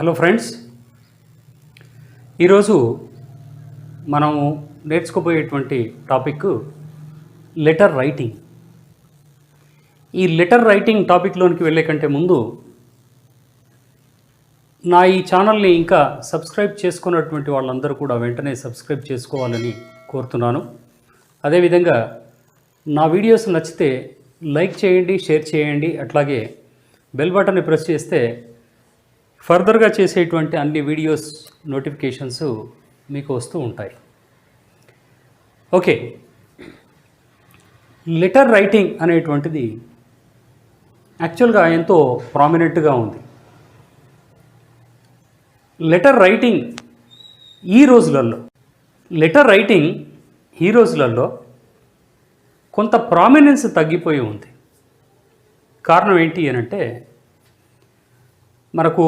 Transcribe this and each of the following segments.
Hello friends, ఈరోజు మనము నేర్చుకోబోయేటువంటి topic letter writing. ఈ లెటర్ రైటింగ్ టాపిక్లోనికి వెళ్ళే కంటే ముందు నా ఈ ఛానల్ని ఇంకా సబ్స్క్రైబ్ చేసుకున్నటువంటి వాళ్ళందరూ కూడా వెంటనే సబ్స్క్రైబ్ చేసుకోవాలని కోరుతున్నాను. అదేవిధంగా నా వీడియోస్ నచ్చితే లైక్ చేయండి, షేర్ చేయండి. అట్లాగే బెల్ బటన్ని ప్రెస్ చేస్తే ఫర్దర్గా చేసేటువంటి అన్ని వీడియోస్ నోటిఫికేషన్స్ మీకు వస్తూ ఉంటాయి. ఓకే, లెటర్ రైటింగ్ అనేటువంటిది యాక్చువల్గా ఎంతో ప్రామినెంట్గా ఉంది. లెటర్ రైటింగ్ ఈ రోజులలో కొంత ప్రామినెన్స్ తగ్గిపోయి ఉంది. కారణం ఏంటి అని అంటే, మనకు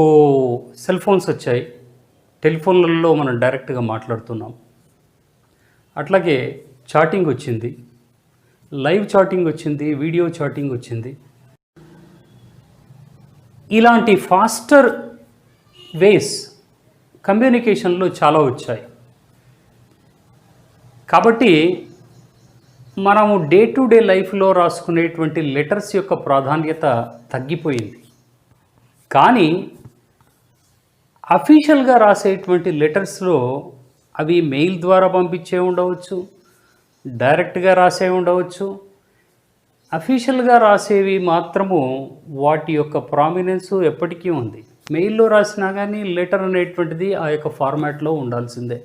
సెల్ ఫోన్స్ వచ్చాయి, టెలిఫోన్లలో మనం డైరెక్ట్గా మాట్లాడుతున్నాం. అట్లాగే చాటింగ్ వచ్చింది, లైవ్ చాటింగ్ వచ్చింది, వీడియో చాటింగ్ వచ్చింది. ఇలాంటి ఫాస్టర్ వేస్ కమ్యూనికేషన్లో చాలా వచ్చాయి. కాబట్టి మనము డే టు డే లైఫ్లో రాసుకునేటువంటి లెటర్స్ యొక్క ప్రాధాన్యత తగ్గిపోయింది. కానీ అఫీషియల్గా రాసేటువంటి లెటర్స్లో అవి మెయిల్ ద్వారా పంపించే ఉండవచ్చు, డైరెక్ట్గా రాసే ఉండవచ్చు. అఫీషియల్గా రాసేవి మాత్రము వాటి యొక్క ప్రామినెన్స్ ఎప్పటికీ ఉంది. మెయిల్లో రాసినా కానీ లెటర్ అనేటువంటిది ఆ యొక్క ఫార్మాట్లో ఉండాల్సిందే.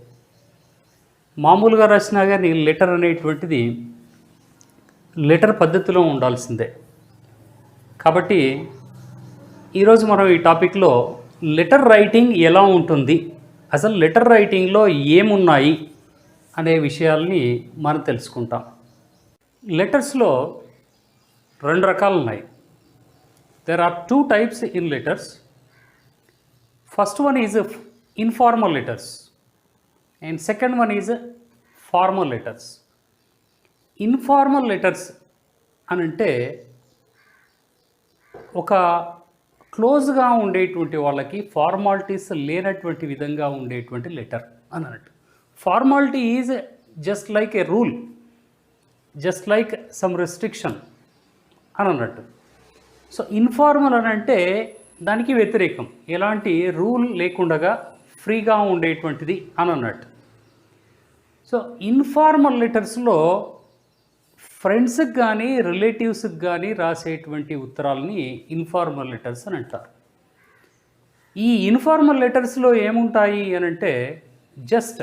మామూలుగా రాసినా కానీ లెటర్ అనేటువంటిది లెటర్ పద్ధతిలో ఉండాల్సిందే. కాబట్టి ఈరోజు మనం ఈ టాపిక్లో లెటర్ రైటింగ్ ఎలా ఉంటుంది, అసలు లెటర్ రైటింగ్లో ఏమున్నాయి అనే విషయాల్ని మనం తెలుసుకుంటాం. లెటర్స్లో రెండు రకాలు ఉన్నాయి. There are 2 types in letters. First one is informal letters and second one is formal letters. Informal letters అని అంటే ఒక క్లోజ్గా ఉండేటువంటి వాళ్ళకి ఫార్మాలిటీస్ లేనటువంటి విధంగా ఉండేటువంటి లెటర్ అని అన్నట్టు. Formality is just like A rule, just like some restriction అని అన్నట్టు. సో ఇన్ఫార్మల్ అని అంటే దానికి వ్యతిరేకం, ఎలాంటి రూల్ లేకుండా ఫ్రీగా ఉండేటువంటిది అని అన్నట్టు. సో ఇన్ఫార్మల్ లెటర్స్లో ఫ్రెండ్స్కి కానీ రిలేటివ్స్కి కానీ రాసేటువంటి ఉత్తరాలని ఇన్ఫార్మల్ లెటర్స్ అని అంటారు. ఈ ఇన్ఫార్మల్ లెటర్స్లో ఏముంటాయి అని అంటే just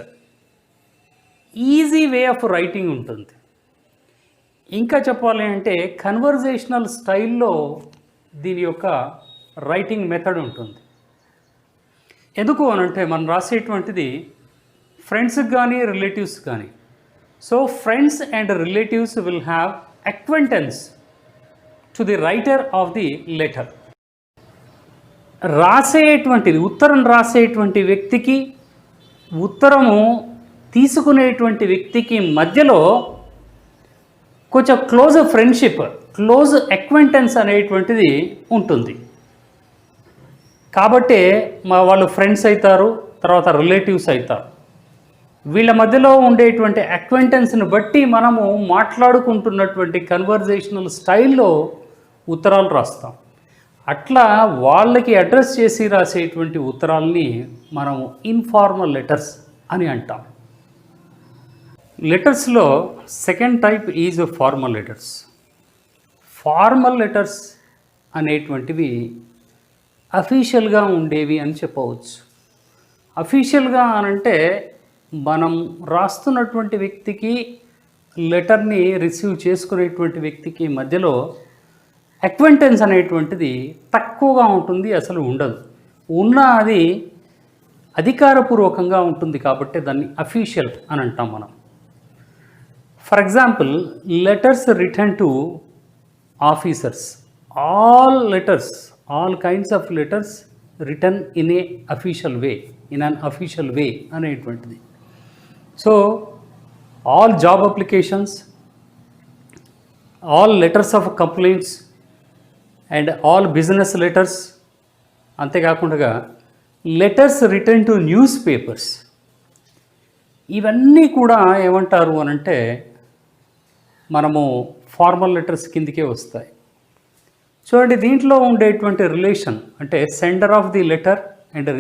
easy way of writing ఉంటుంది. ఇంకా చెప్పాలి అంటే కన్వర్జేషనల్ స్టైల్లో దీని యొక్క రైటింగ్ మెథడ్ ఉంటుంది. ఎందుకు అనంటే మనం రాసేటువంటిది ఫ్రెండ్స్కి కానీ రిలేటివ్స్ కానీ. So friends and relatives will have acquaintance to the writer of the letter. ఉత్తరం రాసేటువంటి వ్యక్తికి, ఉత్తరము తీసుకునేటువంటి వ్యక్తికి మధ్యలో కొంచెం క్లోజ్ ఫ్రెండ్షిప్, క్లోజ్ అక్వెంటెన్స్ అనేటువంటిది ఉంటుంది. కాబట్టే వాళ్ళు ఫ్రెండ్స్ అవుతారు, తర్వాత రిలేటివ్స్ అవుతారు. వీళ్ళ మధ్యలో ఉండేటువంటి అక్వెంటెన్స్ని బట్టి మనము మాట్లాడుకుంటున్నటువంటి కన్వర్జేషనల్ స్టైల్లో ఉత్తరాలు రాస్తాం. అట్లా వాళ్ళకి అడ్రస్ చేసి రాసేటువంటి ఉత్తరాలని మనము ఇన్ఫార్మల్ లెటర్స్ అని అంటాం. లెటర్స్లో second type is formal letters. Formal letters అనేటువంటివి అఫీషియల్గా ఉండేవి అని చెప్పవచ్చు. అఫీషియల్గా అనంటే మనం రాస్తున్నటువంటి వ్యక్తికి, లెటర్ని రిసీవ్ చేసుకునేటువంటి వ్యక్తికి మధ్యలో అక్వెంటెన్స్ అనేటువంటిది తక్కువగా ఉంటుంది, అసలు ఉండదు. అది అధికారపూర్వకంగా ఉంటుంది కాబట్టి దాన్ని అఫీషియల్ అని అంటాం మనం. For example, letters written to officers. All kinds of letters written in a official way, in an official way అనేటువంటిది. So all job applications, all letters of complaints and all business letters, అంతేకాకుండా letters written to newspapers. ఇవన్నీ కూడా ఏమంటారు అనంటే మనము formal letters కిందికే వస్తాయి. చూడండి, దీంట్లో ఉండేటువంటి రిలేషన్ అంటే sender of the letter and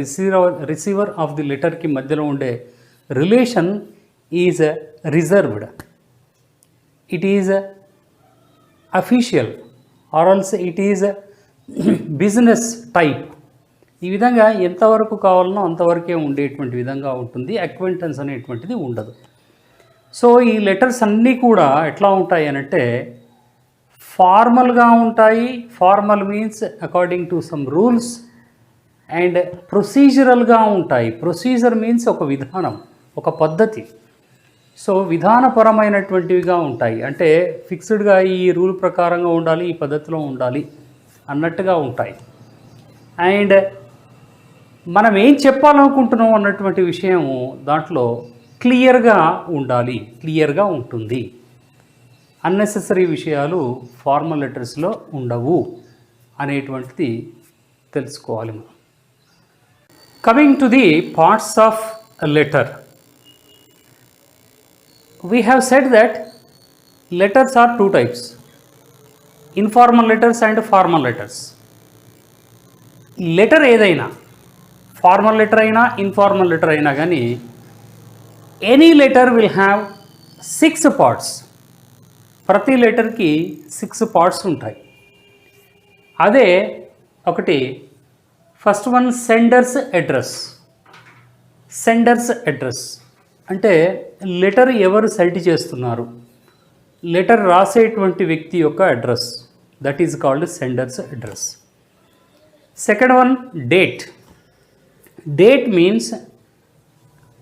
receiver of the లెటర్కి మధ్యలో ఉండే relation is reserved, it is official or also it is business type. ఈ విధంగా ఎంతవరకు కావాలనో అంతవరకే ఉండేటువంటి విధంగా ఉంటుంది, అక్వెంటెన్స్ అనేటువంటిది ఉండదు. సో ఈ లెటర్స్ అన్నీ కూడా ఎట్లా ఉంటాయి అనంటే ఫార్మల్గా ఉంటాయి. Formal means according to some rules. And ప్రొసీజరల్గా ఉంటాయి. ప్రొసీజర్ మీన్స్ ఒక విధానం, ఒక పద్ధతి. సో విధానపరమైనటువంటివిగా ఉంటాయి, అంటే ఫిక్స్డ్గా ఈ రూల్ ప్రకారంగా ఉండాలి, ఈ పద్ధతిలో ఉండాలి అన్నట్టుగా ఉంటాయి. అండ్ మనం ఏం చెప్పాలనుకుంటున్నాం అన్నటువంటి విషయము దాంట్లో క్లియర్గా ఉండాలి, క్లియర్గా ఉంటుంది. అన్నెసెసరీ విషయాలు ఫార్మల్ లెటర్స్లో ఉండవు అనేటువంటిది తెలుసుకోవాలి మనం. Coming to the parts of a letter, we have said that letters are two types, informal letters and formal letters. Letter ఏదైనా, ఫార్మల్ లెటర్ అయినా ఇన్ఫార్మల్ లెటర్ అయినా కానీ any letter will have 6 parts. ప్రతి లెటర్కి 6 పార్ట్స్ ఉంటాయి. అదే ఒకటి first one sender's address. Sender's address అంటే లెటర్ ఎవరు సెండ్ చేస్తున్నారు, లెటర్ రాసేటువంటి వ్యక్తి యొక్క address, that is called sender's address. Second one date. Date means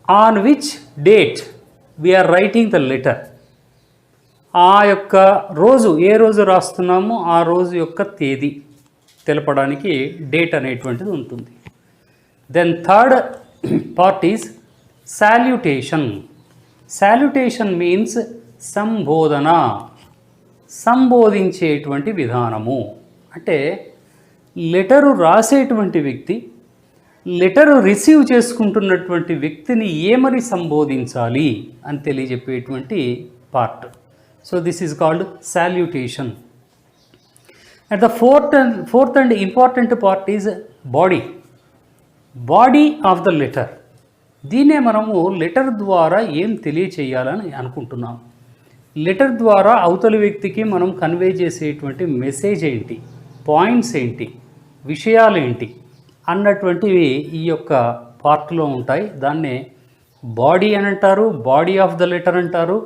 on which date we are writing the letter. ఆ యొక్క రోజు, ఏ రోజు రాస్తున్నామో ఆ రోజు యొక్క తేదీ తెలపడానికి డేట్ అనేటువంటిది ఉంటుంది. Then third part is salutation. Salutation means సంబోధన, సంబోధించేటువంటి విధానము. అంటే లెటరు రాసేటువంటి వ్యక్తి లెటరు రిసీవ్ చేసుకుంటున్నటువంటి వ్యక్తిని ఏమని సంబోధించాలి అని తెలియజెప్పేటువంటి part. So this is called salutation. And the fourth and important part is body. Body of the letter. దీన్నే మనము లెటర్ ద్వారా ఏం తెలియచేయాలని అనుకుంటున్నాం, లెటర్ ద్వారా అవతలి వ్యక్తికి మనం కన్వే చేసేటువంటి మెసేజ్ ఏంటి, పాయింట్స్ ఏంటి, విషయాలు ఏంటి అన్నటువంటివి ఈ యొక్క పార్ట్లో ఉంటాయి. దాన్నే బాడీ అని అంటారు, బాడీ ఆఫ్ ద లెటర్ అంటారు.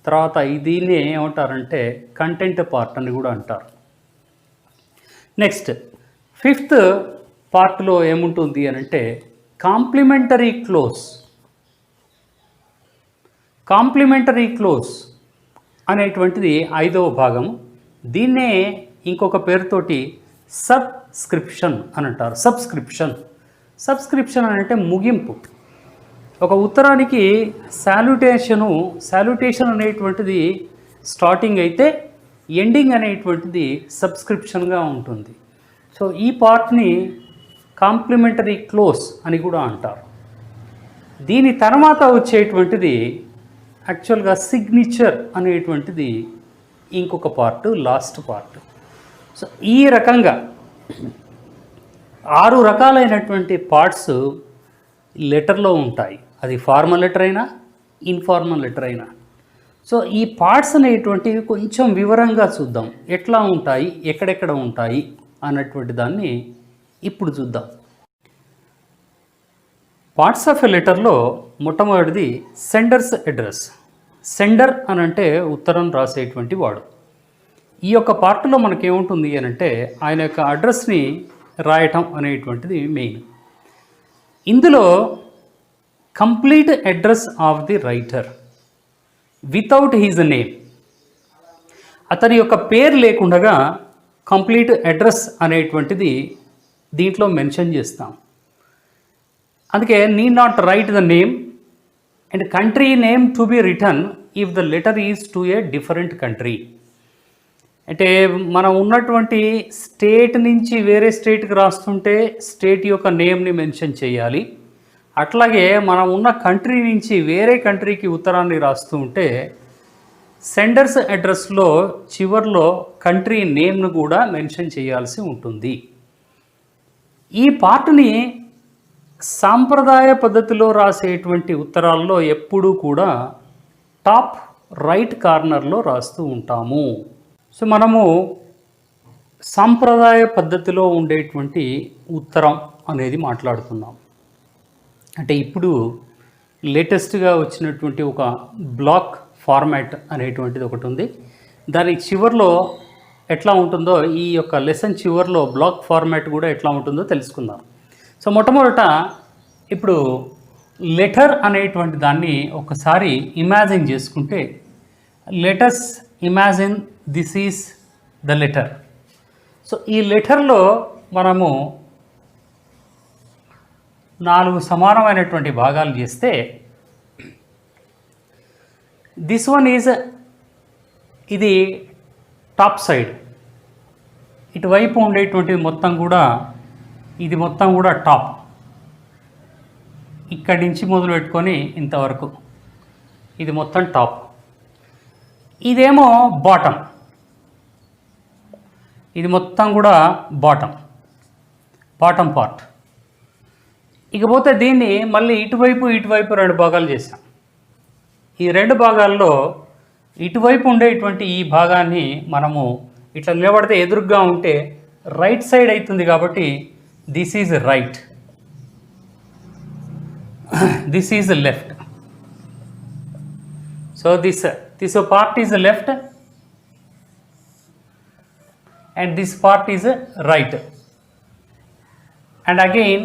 తర్వాత దీన్ని ఏమంటారంటే కంటెంట్ పార్ట్ అని కూడా అంటారు. నెక్స్ట్ ఫిఫ్త్ పార్ట్లో ఏముంటుంది అని అంటే కాంప్లిమెంటరీ క్లోజ్. కాంప్లిమెంటరీ క్లోజ్ అనేటువంటిది 5వ భాగము. దీన్నే ఇంకొక పేరుతోటి సబ్స్క్రిప్షన్ అని అంటారు. సబ్స్క్రిప్షన్ అంటే ముగింపు. ఒక ఉత్తరానికి శాల్యుటేషన్ అనేటువంటిది స్టార్టింగ్ అయితే ఎండింగ్ అనేటువంటిది సబ్స్క్రిప్షన్గా ఉంటుంది. సో ఈ పార్ట్ని కాంప్లిమెంటరీ క్లోజ్ అని కూడా అంటారు. దీని తర్వాత వచ్చేటువంటిది యాక్చువల్గా సిగ్నేచర్ అనేటువంటిది ఇంకొక పార్ట్, లాస్ట్ పార్ట్. సో ఈ రకంగా 6 రకాలైనటువంటి పార్ట్స్ లెటర్లో ఉంటాయి. అది ఫార్మల్ లెటర్ అయినా ఇన్ఫార్మల్ లెటర్ అయినా. సో ఈ పార్ట్స్ అనేటువంటివి కొంచెం వివరంగా చూద్దాం, ఎట్లా ఉంటాయి, ఎక్కడెక్కడ ఉంటాయి అన్నటువంటి దాన్ని ఇప్పుడు చూద్దాం. పార్ట్స్ ఆఫ్ ఎ లెటర్లో మొట్టమొదటిది సెండర్స్ అడ్రస్. సెండర్ అని అంటే ఉత్తరం రాసేటువంటి వాడు. ఈ యొక్క పార్ట్లో మనకేముంటుంది అని అంటే ఆయన యొక్క అడ్రస్ని రాయటం అనేటువంటిది మెయిన్. ఇందులో complete address of the writer without his name. అతని యొక్క పేరు లేకుండా కంప్లీట్ అడ్రస్ అనేటువంటిది దీంట్లో మెన్షన్ చేస్తాం. అందుకే need not right the name and country name to be return if the letter is to a different country. అంటే మనం ఉన్నటువంటి స్టేట్ నుంచి వేరే స్టేట్కి రాస్తుంటే స్టేట్ యొక్క నేమ్ని మెన్షన్ చేయాలి. అట్లాగే మనం ఉన్న కంట్రీ నుంచి వేరే కంట్రీకి ఉత్తరాన్ని రాస్తూ ఉంటే సెండర్స్ అడ్రస్లో చివర్లో కంట్రీ నేమ్ను కూడా మెన్షన్ చేయాల్సి ఉంటుంది. ఈ పార్ట్ని సాంప్రదాయ పద్ధతిలో రాసేటువంటి ఉత్తరాల్లో ఎప్పుడూ కూడా టాప్ రైట్ కార్నర్లో రాస్తూ ఉంటాము. సో మనము సాంప్రదాయ పద్ధతిలో ఉండేటువంటి ఉత్తరం అనేది మాట్లాడుతున్నాం. అంటే ఇప్పుడు లేటెస్ట్గా వచ్చినటువంటి ఒక బ్లాక్ ఫార్మాట్ అనేటువంటిది ఒకటి ఉంది. దాని చివర్లో ఎట్లా ఉంటుందో, ఈ యొక్క లెసన్ చివర్లో బ్లాక్ ఫార్మాట్ కూడా ఎట్లా ఉంటుందో తెలుసుకుందాం. సో మొట్టమొదట ఇప్పుడు లెటర్ అనేటువంటి దాన్ని ఒకసారి ఇమాజిన్ చేసుకుంటే, let us imagine this is the letter. So ఈ లెటర్లో మనము 4 సమానమైనటువంటి భాగాలు చేస్తే దిస్ వన్ ఈజ్, ఇది టాప్ సైడ్, ఇటువైపు ఉండేటువంటి మొత్తం కూడా, ఇది మొత్తం కూడా టాప్, ఇక్కడి నుంచి మొదలు పెట్టుకొని ఇంతవరకు ఇది మొత్తం టాప్. ఇదేమో బాటమ్, ఇది మొత్తం కూడా బాటమ్ పార్ట్. ఇకపోతే దీన్ని మళ్ళీ ఇటువైపు 2 భాగాలు చేసాం. ఈ 2 భాగాల్లో ఇటువైపు ఉండేటువంటి ఈ భాగాన్ని మనము ఇట్లా నిలబడితే ఎదురుగా ఉంటే రైట్ సైడ్ అవుతుంది కాబట్టి this is right, this is left. So this part is left and this part is right, and again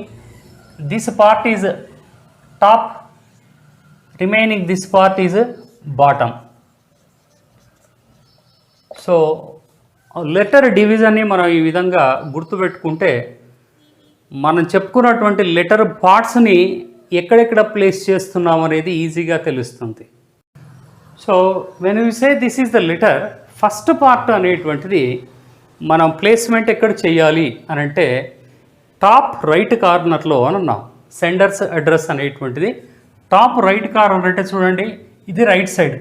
this part is top, remaining this part is bottom. So letter డివిజన్ని మనం ఈ విధంగా గుర్తుపెట్టుకుంటే మనం చెప్పుకున్నటువంటి letter పార్ట్స్ని ఎక్కడెక్కడ ప్లేస్ చేస్తున్నాం అనేది ఈజీగా తెలుస్తుంది. So when you say this is the letter, first part అనేటువంటిది మనం ప్లేస్మెంట్ ఎక్కడ చేయాలి అని అంటే టాప్ రైట్ కార్నర్లో అని అన్నాం. సెండర్స్ అడ్రస్ అనేటువంటిది టాప్ రైట్ కార్నర్ అంటే చూడండి, ఇది రైట్ సైడ్.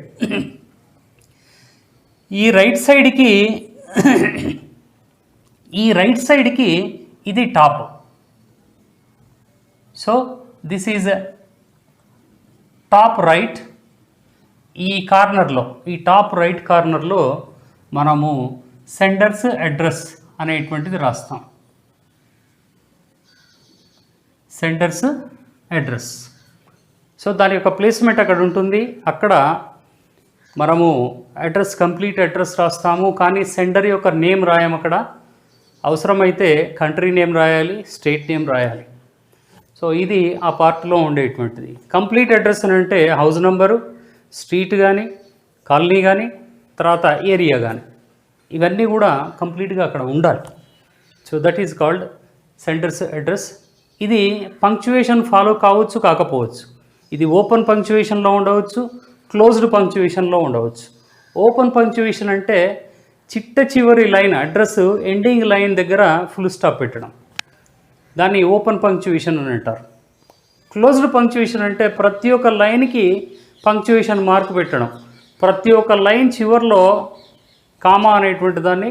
ఈ రైట్ సైడ్కి ఇది top. So this is top right. ఈ కార్నర్లో, ఈ టాప్ రైట్ కార్నర్లో మనము సెండర్స్ అడ్రస్ అనేటువంటిది రాస్తాం. Senders address. సో దాని యొక్క ప్లేస్మెంట్ అక్కడ ఉంటుంది. అక్కడ మనము అడ్రస్, కంప్లీట్ అడ్రస్ రాస్తాము, కానీ సెండర్ యొక్క నేమ్ రాయం. అక్కడ అవసరమైతే కంట్రీ నేమ్ రాయాలి, స్టేట్ నేమ్ రాయాలి. సో ఇది ఆ పార్ట్లో ఉండేటువంటిది. కంప్లీట్ అడ్రస్ అని అంటే హౌస్ నంబరు, స్ట్రీట్ కానీ, కాలనీ కానీ, తర్వాత ఏరియా కానీ, ఇవన్నీ కూడా కంప్లీట్గా అక్కడ ఉండాలి. So that is called sender's address. ఇది పంక్చువేషన్ ఫాలో కావచ్చు, కాకపోవచ్చు. ఇది ఓపెన్ పంక్చువేషన్లో ఉండవచ్చు, క్లోజ్డ్ పంక్చువేషన్లో ఉండవచ్చు. ఓపెన్ పంక్చువేషన్ అంటే చిట్ట చివరి లైన్, అడ్రస్ ఎండింగ్ లైన్ దగ్గర ఫుల్ స్టాప్ పెట్టడం, దాన్ని ఓపెన్ పంక్చువేషన్ అని అంటారు. క్లోజ్డ్ పంక్చువేషన్ అంటే ప్రతి ఒక్క లైన్కి పంక్చువేషన్ మార్క్ పెట్టడం, ప్రతి ఒక్క లైన్ చివరిలో కామా అనేటువంటి దాన్ని,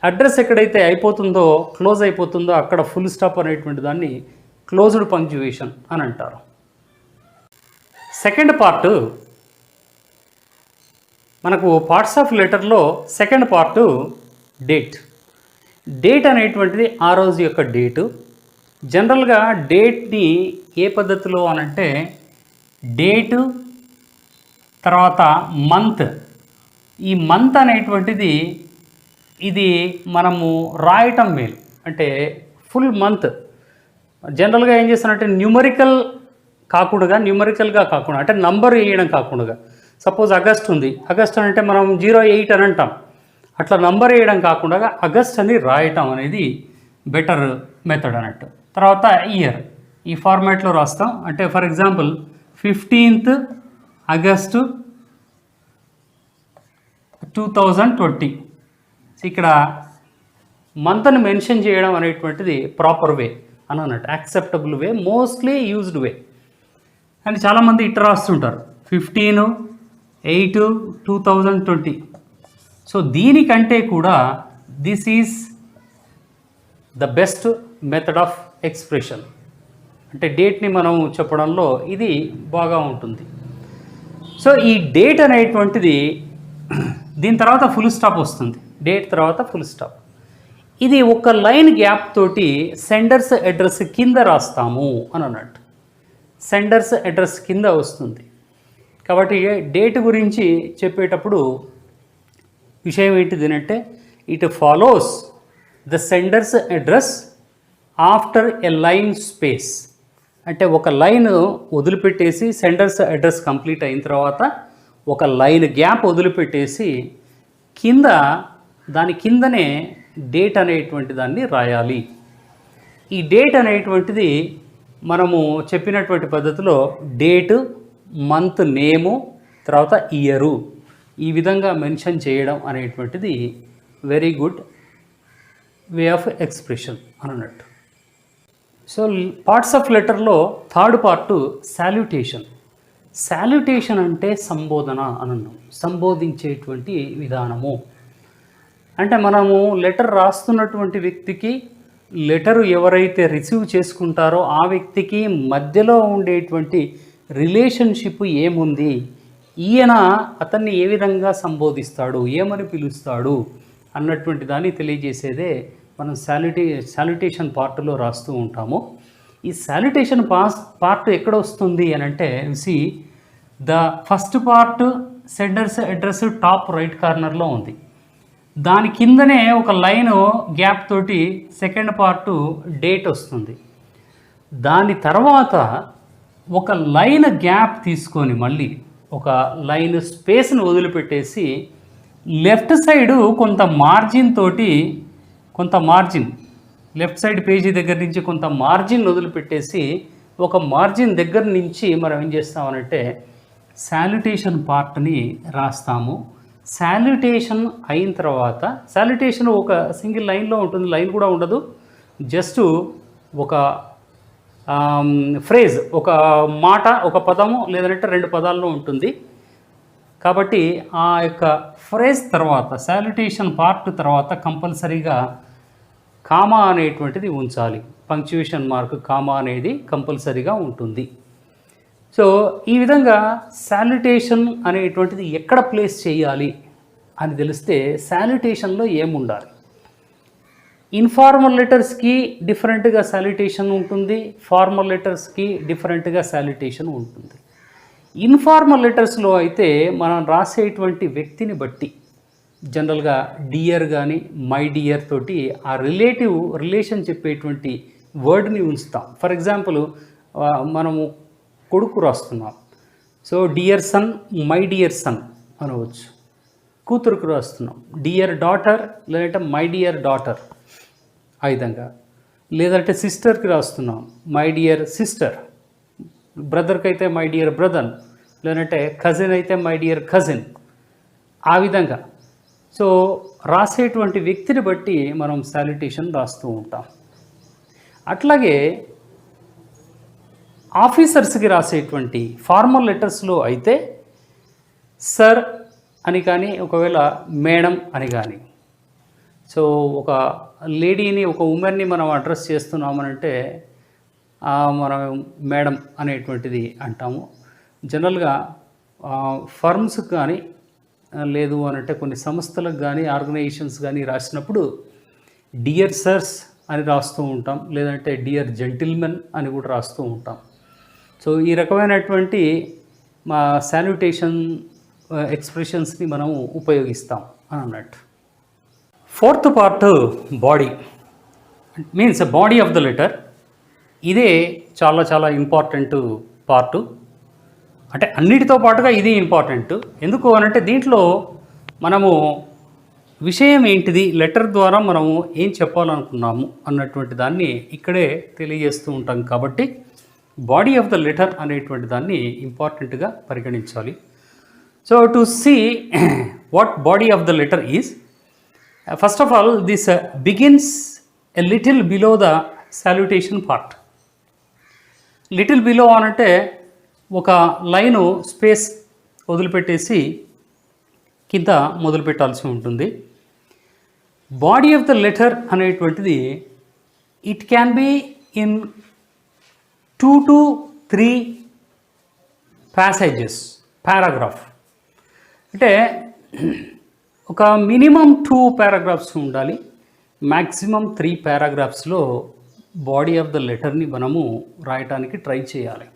అడ్రస్ ఎక్కడైతే అయిపోతుందో, క్లోజ్ అయిపోతుందో అక్కడ ఫుల్ స్టాప్ అనేటువంటి దాన్ని క్లోజ్డ్ పంక్చువేషన్ అని అంటారు. సెకండ్ పార్ట్, మనకు పార్ట్స్ ఆఫ్ లెటర్లో సెకండ్ పార్టు డేట్. డేట్ అనేటువంటిది ఆ రోజు యొక్క డేటు. జనరల్గా డేట్ని ఏ పద్ధతిలో అనంటే డేటు తర్వాత మంత్. ఈ మంత్ అనేటువంటిది ఇది మనము రాయటం మేలు. అంటే ఫుల్ మంత్ జనరల్గా ఏం చేస్తానంటే న్యూమరికల్గా కాకుండా అంటే నంబర్ వేయడం కాకుండా, సపోజ్ ఆగస్ట్ ఉంది, ఆగస్ట్ అంటే మనం 08 అని అంటాం, అట్లా నంబర్ వేయడం కాకుండా ఆగస్ట్ అని రాయటం అనేది బెటర్ మెథడ్ అన్నట్టు. తర్వాత ఇయర్ ఈ ఫార్మాట్లో రాస్తాం. అంటే ఫర్ ఎగ్జాంపుల్ 15th ఆగస్టు 2020 ఇక్కడ మంత్ని మెన్షన్ చేయడం అనేటువంటిది ప్రాపర్ వే అని అన్నట్టు, యాక్సెప్టబుల్ వే, మోస్ట్లీ యూజ్డ్ వే. అని చాలామంది ఇట్లా రాస్తుంటారు 15/8/2020. సో దీనికంటే కూడా this is the best method of expression. అంటే డేట్ని మనం చెప్పడంలో ఇది బాగా ఉంటుంది. సో ఈ డేట్ అనేటువంటిది దీని తర్వాత ఫుల్ స్టాప్ వస్తుంది, డేట్ తర్వాత ఫుల్ స్టాప్. ఇది ఒక లైన్ గ్యాప్ తోటి సెండర్స్ అడ్రస్ కింద రాస్తాము అని అన్నట్టు, సెండర్స్ అడ్రస్ కింద వస్తుంది. కాబట్టి డేట్ గురించి చెప్పేటప్పుడు విషయం ఏంటిది అంటే, it follows the senders address after a line space. అంటే ఒక లైన్ వదిలిపెట్టేసి సెండర్స్ అడ్రస్ కంప్లీట్ అయిన తర్వాత ఒక లైన్ గ్యాప్ వదిలిపెట్టేసి కింద దాని కిందనే డేట్ అనేటువంటి దాన్ని రాయాలి. ఈ డేట్ అనేటువంటిది మనము చెప్పినటువంటి పద్ధతిలో డేటు, మంత్ నేము, తర్వాత ఇయరు, ఈ విధంగా మెన్షన్ చేయడం అనేటువంటిది very good way of expression అని అన్నట్టు. సో పార్ట్స్ ఆఫ్ లెటర్లో థర్డ్ పార్ట్ సాల్యుటేషన్. సాల్యుటేషన్ అంటే సంబోధన అని అన్నాం, సంబోధించేటువంటి విధానము. అంటే మనము లెటర్ రాస్తున్నటువంటి వ్యక్తికి, లెటరు ఎవరైతే రిసీవ్ చేసుకుంటారో ఆ వ్యక్తికి మధ్యలో ఉండేటువంటి రిలేషన్షిప్ ఏముంది, ఈయన అతన్ని ఏ విధంగా సంబోధిస్తాడు, ఏమని పిలుస్తాడు అన్నటువంటి దాన్ని తెలియజేసేదే మనం సాల్యుటేషన్ పార్ట్లో రాస్తూ ఉంటాము. ఈ సాల్యుటేషన్ పార్ట్ ఎక్కడ వస్తుంది అని అంటే, the first part senders address top right కార్నర్లో ఉంది. దాని కిందనే ఒక లైన్ గ్యాప్ తోటి సెకండ్ పార్ట్ డేట్ వస్తుంది. దాని తర్వాత ఒక లైన్ గ్యాప్ తీసుకొని మళ్ళీ ఒక లైన్ స్పేస్ను వదిలిపెట్టేసి లెఫ్ట్ సైడు కొంత మార్జిన్ తోటి, కొంత మార్జిన్ లెఫ్ట్ సైడ్ పేజీ దగ్గర నుంచి కొంత మార్జిన్ వదిలిపెట్టేసి ఒక మార్జిన్ దగ్గర నుంచి మనం ఏం చేస్తామనంటే సాల్యుటేషన్ పార్ట్ని రాస్తాము. సాల్యుటేషన్ అయిన తర్వాత, సాల్యుటేషన్ ఒక సింగిల్ లైన్లో ఉంటుంది, లైన్ కూడా ఉండదు, జస్ట్ ఒక ఫ్రేజ్, ఒక మాట, ఒక పదము లేదంటే రెండు పదాల్లో ఉంటుంది. కాబట్టి ఆ యొక్క ఫ్రేజ్ తర్వాత, సాల్యుటేషన్ పార్ట్ తర్వాత కంపల్సరీగా కామా అనేటువంటిది ఉంచాలి. పంక్చుయేషన్ మార్క్ కామా అనేది కంపల్సరీగా ఉంటుంది. సో ఈ విధంగా సాల్యుటేషన్ అనేటువంటిది ఎక్కడ ప్లేస్ చేయాలి అని తెలిస్తే సాల్యుటేషన్లో ఏముండాలి. ఇన్ఫార్మల్ లెటర్స్కి డిఫరెంట్గా సాల్యుటేషన్ ఉంటుంది, ఫార్మల్ లెటర్స్కి డిఫరెంట్గా సాల్యుటేషన్ ఉంటుంది. ఇన్ఫార్మల్ లెటర్స్లో అయితే మనం రాసేటువంటి వ్యక్తిని బట్టి జనరల్గా డియర్ కానీ మై డియర్ తోటి ఆ రిలేషన్ చెప్పేటువంటి వర్డ్ని ఉంచుతాం. ఫర్ ఎగ్జాంపుల్ మనము కొడుకు రాస్తున్నాం, so dear son, my dear son అనవచ్చు. కూతురుకు రాస్తున్నాం డియర్ డాటర్ లేదంటే మై డియర్ డాటర్, ఆ విధంగా. లేదంటే సిస్టర్కి రాస్తున్నాం మై డియర్ సిస్టర్, బ్రదర్కి అయితే మై డియర్ బ్రదర్, లేదంటే కజిన్ అయితే మై డియర్ కజిన్, ఆ విధంగా. సో రాసేటువంటి వ్యక్తిని బట్టి మనం సాల్యుటేషన్ రాస్తూ ఉంటాం. అట్లాగే ఆఫీసర్స్కి రాసేటువంటి ఫార్మల్ లెటర్స్లో అయితే సర్ అని కానీ, ఒకవేళ మేడం అని కానీ. సో ఒక లేడీని, ఒక ఉమెన్ని మనం అడ్రస్ చేస్తున్నామనంటే మనం మేడం అనేటువంటిది అంటాము. జనరల్గా ఫర్మ్స్కి కానీ, లేదు అనంటే కొన్ని సంస్థలకు కానీ, ఆర్గనైజేషన్స్ కానీ రాసినప్పుడు డియర్ సర్స్ అని రాస్తూ ఉంటాం, లేదంటే డియర్ జెంటిల్మెన్ అని కూడా రాస్తూ ఉంటాం. సో ఈ రకమైనటువంటి మా సాల్యుటేషన్ ఎక్స్ప్రెషన్స్ని మనం ఉపయోగిస్తాం అని అన్నట్టు. Fourth part body, means body of the letter. ఇదే చాలా చాలా ఇంపార్టెంట్ పార్టు. అంటే అన్నిటితో పాటుగా ఇది ఇంపార్టెంట్. ఎందుకు అనంటే దీంట్లో మనము విషయం ఏంటిది, లెటర్ ద్వారా మనము ఏం చెప్పాలనుకున్నాము అన్నటువంటి దాన్ని ఇక్కడే తెలియజేస్తూ ఉంటాం. కాబట్టి బాడీ ఆఫ్ ద లెటర్ అనేటువంటి దాన్ని ఇంపార్టెంట్గా పరిగణించాలి. So to see what body of the letter is, First of all, this begins a little below the salutation part. Little below అనంటే ఒక లైను స్పేస్ వదిలిపెట్టేసి కింద మొదలు పెట్టాల్సి ఉంటుంది. బాడీ ఆఫ్ ద లెటర్ అనేటువంటిది it can be in 2 to 3 passages, paragraph. అంటే ఒక మినిమం 2 పారాగ్రాఫ్స్ ఉండాలి, మ్యాక్సిమం 3 పారాగ్రాఫ్స్లో బాడీ ఆఫ్ ద లెటర్ని మనము రాయటానికి ట్రై చేయాలి.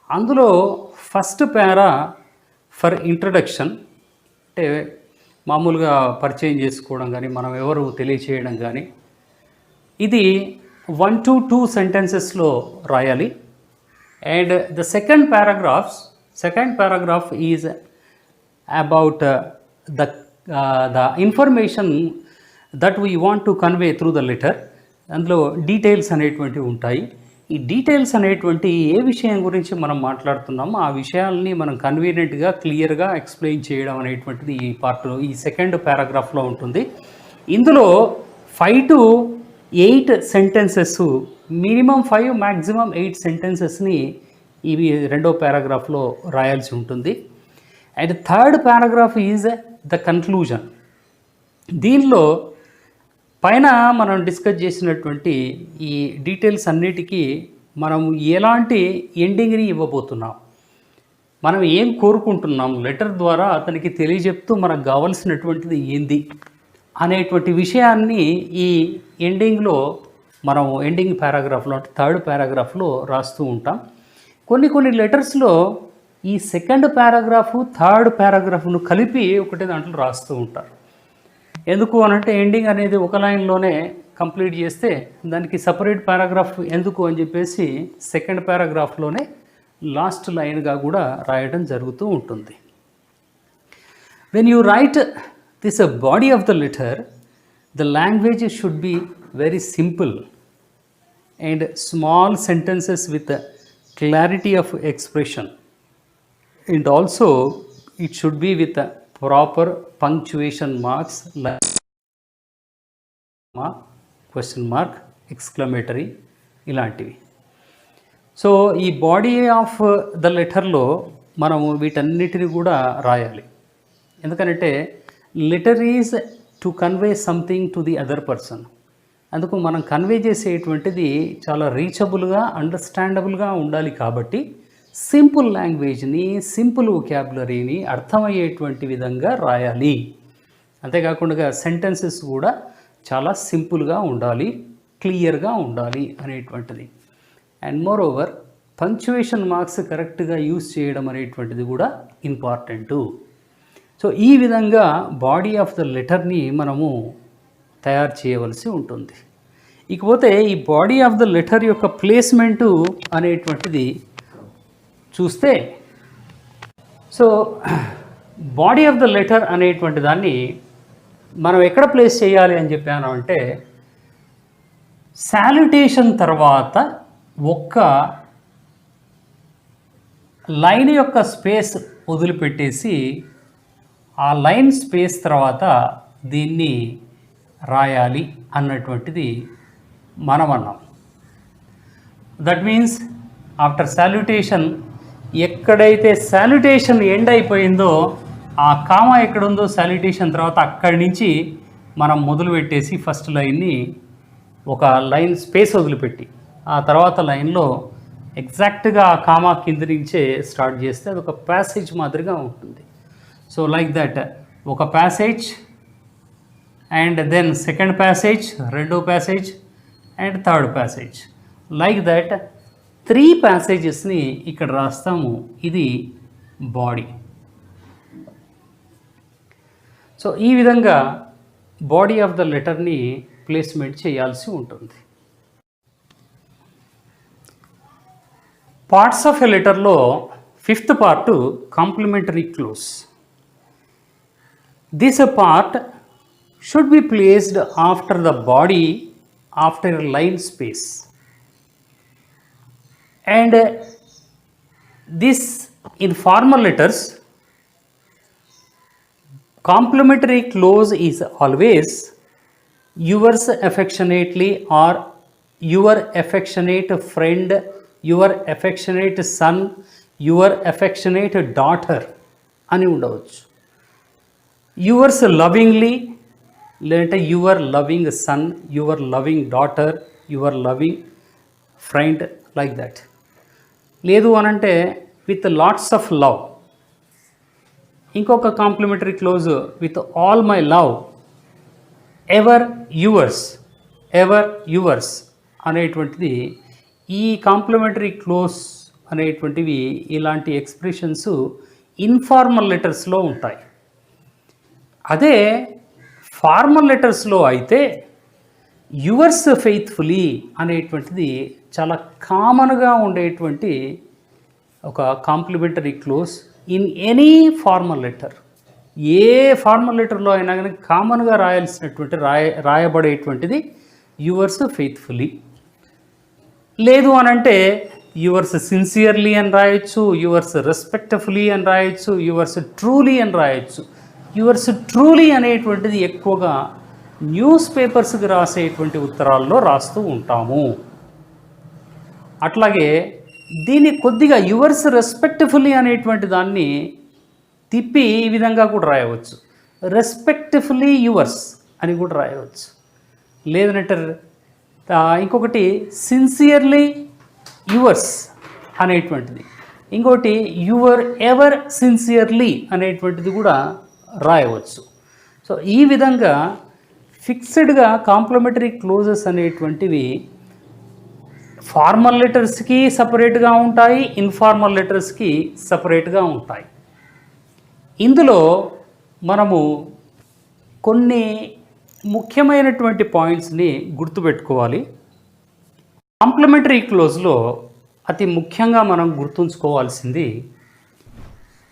అందులో ఫస్ట్ పారా ఫర్ ఇంట్రడక్షన్, అంటే మామూలుగా పరిచయం చేసుకోవడం కానీ మనం ఎవరు తెలియచేయడం కానీ, ఇది 1 to 2 సెంటెన్సెస్లో రాయాలి. And the second paragraph is about the information that we want to convey through the letter. అందులో డీటెయిల్స్ అనేటువంటివి ఉంటాయి. ఈ డీటెయిల్స్ అనేటువంటి ఏ విషయం గురించి మనం మాట్లాడుతున్నామో ఆ విషయాల్ని మనం కన్వీనియంట్గా క్లియర్గా ఎక్స్ప్లెయిన్ చేయడం అనేటువంటిది ఈ సెకండ్ పారాగ్రాఫ్లో ఉంటుంది. ఇందులో 5 to 8 సెంటెన్సెస్, మినిమం 5 మ్యాక్సిమం 8 సెంటెన్సెస్ని ఇవి రెండో పారాగ్రాఫ్లో రాయాల్సి ఉంటుంది. And third paragraph is the conclusion. దీనిలో పైన మనం డిస్కస్ చేసినటువంటి ఈ డీటెయిల్స్ అన్నిటికీ మనం ఎలాంటి ఎండింగ్ని ఇవ్వబోతున్నాం, మనం ఏం కోరుకుంటున్నాం, లెటర్ ద్వారా అతనికి తెలియజెప్తూ మనకు కావలసినటువంటిది ఏంది అనేటువంటి విషయాన్ని ఈ ఎండింగ్లో మనం ఎండింగ్ పారాగ్రాఫ్లో అంటే థర్డ్ పారాగ్రాఫ్లో రాస్తూ ఉంటాం. కొన్ని లెటర్స్లో ఈ సెకండ్ పారాగ్రాఫ్ థర్డ్ పారాగ్రాఫ్ను కలిపి ఒకటే దాంట్లో రాస్తూ ఉంటారు. ఎందుకు అనంటే ఎండింగ్ అనేది ఒక లైన్లోనే కంప్లీట్ చేస్తే దానికి సపరేట్ పారాగ్రాఫ్ ఎందుకు అని చెప్పేసి సెకండ్ పారాగ్రాఫ్లోనే లాస్ట్ లైన్గా కూడా రాయడం జరుగుతూ ఉంటుంది. When you right this body of the letter, the language should be very simple and small sentences with clarity of expression, and also it should be with proper punctuation marks, question mark, exclamatory ఇలాంటివి. So ఈ body of the లెటర్లో మనము వీటన్నిటిని కూడా రాయాలి. ఎందుకంటే letter is to convey something to the other person. అందుకు మనం కన్వే చేసేటువంటిది చాలా రీచబుల్గా, అండర్స్టాండబుల్గా ఉండాలి. కాబట్టి సింపుల్ లాంగ్వేజ్ని, సింపుల్ వొకాబులరీని అర్థమయ్యేటువంటి విధంగా రాయాలి. అంతేకాకుండా సెంటెన్సెస్ కూడా చాలా సింపుల్గా ఉండాలి, క్లియర్గా ఉండాలి అనేటువంటిది. And more over punctuation marks కరెక్ట్గా యూజ్ చేయడం అనేటువంటిది కూడా ఇంపార్టెంటు. సో ఈ విధంగా బాడీ ఆఫ్ ద లెటర్ని మనము తయారు చేయవలసి ఉంటుంది. ఇకపోతే ఈ బాడీ ఆఫ్ ద లెటర్ యొక్క ప్లేస్మెంటు అనేటువంటిది చూస్తే, so body of the letter అనేటువంటి దాన్ని మనం ఎక్కడ ప్లేస్ చేయాలి అని చెప్పాను అంటే, సాల్యుటేషన్ తర్వాత ఒక్క లైన్ యొక్క స్పేస్ వదిలిపెట్టేసి ఆ లైన్ స్పేస్ తర్వాత దీన్ని రాయాలి అన్నటువంటిది మనం అన్నాం. దట్ మీన్స్ ఆఫ్టర్ సాల్యుటేషన్, ఎక్కడైతే సాల్యుటేషన్ ఎండ్ అయిపోయిందో ఆ కామా ఎక్కడుందో సాల్యుటేషన్ తర్వాత అక్కడి నుంచి మనం మొదలు పెట్టేసి ఫస్ట్ లైన్ని ఒక లైన్ స్పేస్ వదిలిపెట్టి ఆ తర్వాత లైన్లో ఎగ్జాక్ట్గా ఆ కామా కింద నుంచే స్టార్ట్ చేస్తే అది ఒక ప్యాసేజ్ మాదిరిగా ఉంటుంది. సో లైక్ దట్ ఒక passage and then second passage, రెండో passage and third passage, like that 3 ప్యాసేజెస్ని ఇక్కడ రాస్తాము. ఇది బాడీ. సో ఈ విధంగా బాడీ ఆఫ్ ద లెటర్ని ప్లేస్మెంట్ చేయాల్సి ఉంటుంది. పార్ట్స్ ఆఫ్ ఎ లెటర్లో 5th part complementary close. This part should be placed after the body, after a line space, and this in formal letters complementary clause is always yours affectionately or your affectionate friend, your affectionate son, your affectionate daughter అని ఉండవచ్చు. Yours lovingly లేదంటే your loving son, your loving daughter, your loving friend, like that. లేదు అనంటే with lots of love. ఇంకొక complementary close with all my love, ever yours, ever yours అనేటువంటిది. ఈ complementary close అనేటువంటివి ఇలాంటి ఎక్స్ప్రెషన్స్ ఇన్ఫార్మల్ లెటర్స్లో ఉంటాయి. అదే ఫార్మల్ లెటర్స్లో అయితే యువర్స్ ఫెయిత్ఫుల్లీ అనేటువంటిది చాలా కామన్గా ఉండేటువంటి ఒక complementary close in any formal letter. A formal లెటర్లో అయినా కానీ కామన్గా రాయాల్సినటువంటి రాయబడేటువంటిది యువర్స్ ఫెయిత్ఫుల్లీ. లేదు అనంటే యువర్స్ సిన్సియర్లీ అని రాయొచ్చు, యువర్స్ రెస్పెక్ట్ఫుల్లీ అని రాయొచ్చు, యువర్స్ ట్రూలీ అని రాయొచ్చు. యువర్స్ ట్రూలీ అనేటువంటిది ఎక్కువగా న్యూస్ పేపర్స్కి రాసేటువంటి ఉత్తరాల్లో రాస్తూ ఉంటాము. అట్లాగే దీన్ని కొద్దిగా యువర్స్ రెస్పెక్ట్ఫుల్లీ అనేటువంటి దాన్ని తిప్పి ఈ విధంగా కూడా రాయవచ్చు, రెస్పెక్ట్ఫుల్లీ యువర్స్ అని కూడా రాయవచ్చు. లేదంటే ఇంకొకటి సిన్సియర్లీ యువర్స్ అనేటువంటిది, ఇంకోటి యువర్ ఎవర్ సిన్సియర్లీ అనేటువంటిది కూడా రాయవచ్చు. సో ఈ విధంగా ఫిక్స్డ్గా కాంప్లిమెంటరీ క్లోజెస్ అనేటువంటివి ఫార్మల్ లెటర్స్కి సపరేట్గా ఉంటాయి, ఇన్ఫార్మల్ లెటర్స్కి సపరేట్గా ఉంటాయి. ఇందులో మనము కొన్ని ముఖ్యమైనటువంటి పాయింట్స్ని గుర్తుపెట్టుకోవాలి. కాంప్లిమెంటరీ క్లోజ్లో అతి ముఖ్యంగా మనం గుర్తుంచుకోవాల్సింది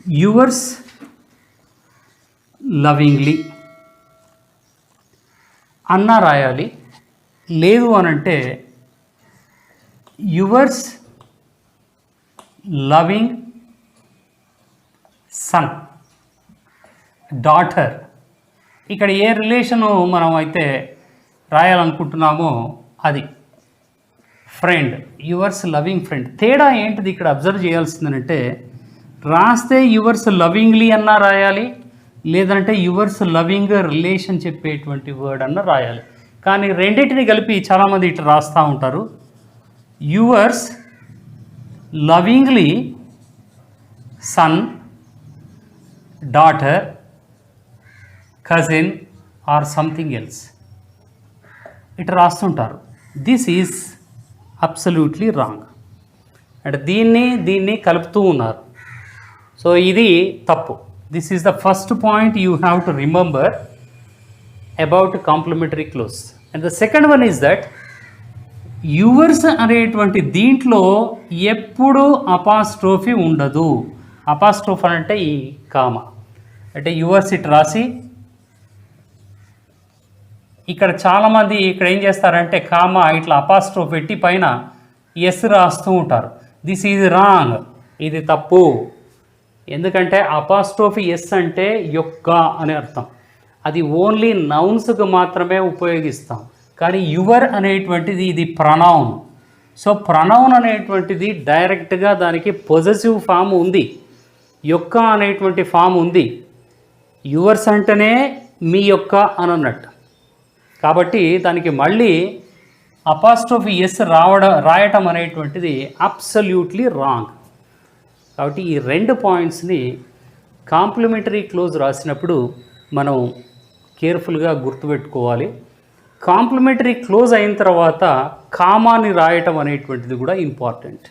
యువర్స్ లవింగ్లీ అన్నా రాయాలి. లేదు అనంటే యువర్స్ లవింగ్ సన్, డాటర్. ఇక్కడ ఏ రిలేషను మనం అయితే రాయాలనుకుంటున్నామో అది ఫ్రెండ్, యువర్స్ లవింగ్ ఫ్రెండ్. తేడా ఏంటిది ఇక్కడ అబ్జర్వ్ చేయాల్సిందంటే, రాస్తే యువర్స్ లవింగ్లీ అన్నా రాయాలి, లేదంటే యువర్స్ లవింగ్ రిలేషన్ చెప్పేటువంటి వర్డ్ అన్న రాయాలి. కానీ రెండింటిని కలిపి చాలామంది ఇట్లా రాస్తూ ఉంటారు, yours lovingly son, daughter, cousin or something else ఇట్లా రాస్తుంటారు. This is absolutely wrong. అంటే దీన్ని కలుపుతూ ఉన్నారు. సో ఇది తప్పు. This is the first point you have to remember about complementary close. And the second one is that yours అనేటువంటి దీంట్లో ఎప్పుడు అపాస్ట్రోఫీ ఉండదు. అపాస్ట్రోఫ్ అంటే ఈ కామ, అంటే యువర్స్ ఇట్ రాసి ఇక్కడ చాలామంది ఇక్కడ ఏం చేస్తారంటే కామ ఇట్లా అపాస్ట్రోఫ్ పెట్టి పైన ఎస్ రాస్తూ ఉంటారు. దిస్ ఈజ్ రాంగ్, ఇది తప్పు. ఎందుకంటే అపాస్ట్రోఫీ ఎస్ అంటే యొక్క అని అర్థం, అది ఓన్లీ నౌన్స్కి మాత్రమే ఉపయోగిస్తాం. కానీ యువర్ అనేటువంటిది ఇది ప్రనౌన్. సో ప్రనౌన్ అనేటువంటిది డైరెక్ట్గా దానికి పొజెసివ్ ఫామ్ ఉంది, యొక్క అనేటువంటి ఫామ్ ఉంది. యువర్స్ అంటేనే మీ యొక్క అని అన్నట్టు. కాబట్టి దానికి మళ్ళీ అపాస్ట్రోఫీ ఎస్ రాయటం అనేటువంటిది అబ్సల్యూట్లీ రాంగ్. కాబట్టి ఈ రెండు పాయింట్స్ని కాంప్లిమెంటరీ క్లోజ్ రాసినప్పుడు మనం కేర్ఫుల్గా గుర్తుపెట్టుకోవాలి. కాంప్లిమెంటరీ క్లోజ్ అయిన తర్వాత కామాని రాయటం అనేటువంటిది కూడా ఇంపార్టెంట్.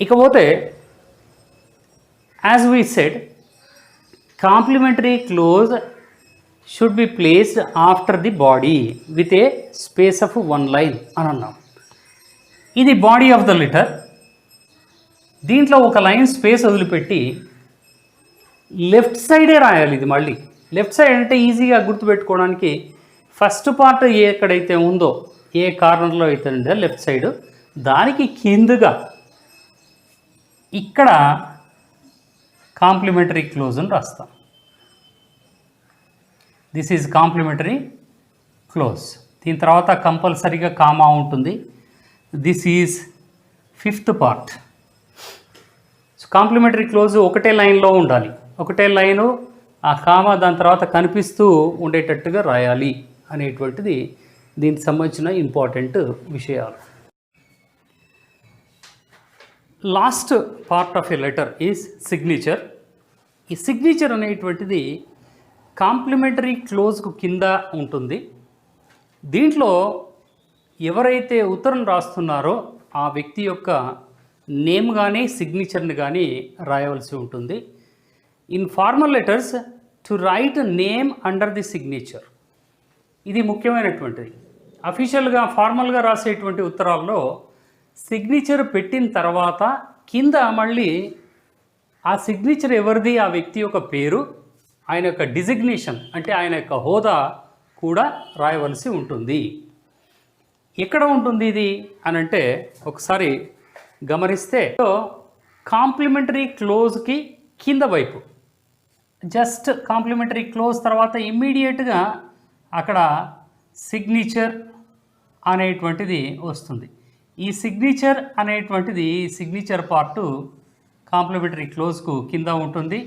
ఇకపోతే as we said, complementary close should be placed after the body with a space of 1 line అని అన్నాం. ఇది బాడీ ఆఫ్ ద లెటర్. దీంట్లో ఒక లైన్ స్పేస్ వదిలిపెట్టి లెఫ్ట్ సైడే రాయాలి. ఇది మళ్ళీ లెఫ్ట్ సైడ్ అంటే ఈజీగా గుర్తుపెట్టుకోవడానికి ఫస్ట్ పార్ట్ ఎక్కడైతే ఉందో, ఏ కార్నర్లో అయితే ఉందో లెఫ్ట్ సైడ్, దానికి కిందుగా ఇక్కడ కాంప్లిమెంటరీ క్లోజ్ అని రాస్తాం. This is complementary close. దీని తర్వాత కంపల్సరీగా కామా ఉంటుంది. This is 5th part. So complementary close ఒకటే లైన్లో ఉండాలి. ఒకటే లైను, ఆ కామా దాని తర్వాత కనిపిస్తూ ఉండేటట్టుగా రాయాలి అనేటువంటిది దీనికి సంబంధించిన ఇంపార్టెంట్ విషయాలు. Last part of a letter is signature. ఈ సిగ్నేచర్ అనేటువంటిది కాంప్లిమెంటరీ క్లోజ్కు కింద ఉంటుంది. దీంట్లో ఎవరైతే ఉత్తరం రాస్తున్నారో ఆ వ్యక్తి యొక్క నేమ్ కానీ సిగ్నేచర్ని కానీ రాయవలసి ఉంటుంది. In formal letters to right name under the signature. ఇది ముఖ్యమైనటువంటిది. అఫీషియల్గా ఫార్మల్గా రాసేటువంటి ఉత్తరాల్లో సిగ్నేచర్ పెట్టిన తర్వాత కింద మళ్ళీ ఆ సిగ్నేచర్ ఎవరిది, ఆ వ్యక్తి యొక్క పేరు, ఆయన యొక్క డిజిగ్నేషన్ అంటే ఆయన యొక్క హోదా కూడా రాయవలసి ఉంటుంది. ఎక్కడ ఉంటుంది ఇది అని అంటే ఒకసారి గమనిస్తే కాంప్లిమెంటరీ క్లోజ్కి కింద వైపు, జస్ట్ కాంప్లిమెంటరీ క్లోజ్ తర్వాత ఇమ్మీడియట్గా అక్కడ సిగ్నేచర్ అనేటువంటిది వస్తుంది. ఈ సిగ్నేచర్ అనేటువంటిది సిగ్నేచర్ పార్టు కాంప్లిమెంటరీ క్లోజ్కు కింద ఉంటుంది.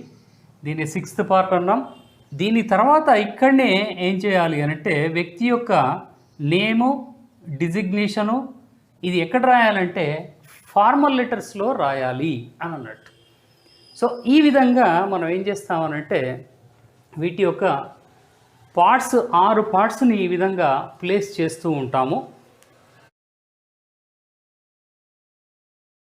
దీన్ని 6th పార్ట్ అన్నాం. దీని తర్వాత ఇక్కడనే ఏం చేయాలి అంటే వ్యక్తి యొక్క నేము, డిజిగ్నేషను ఇది ఎక్కడ రాయాలంటే ఫార్మల్ లెటర్స్లో రాయాలి అని అన్నట్టు. సో ఈ విధంగా మనం ఏం చేస్తామనంటే వీటి యొక్క పార్ట్స్ 6 పార్ట్స్ని ఈ విధంగా ప్లేస్ చేస్తూ ఉంటాము.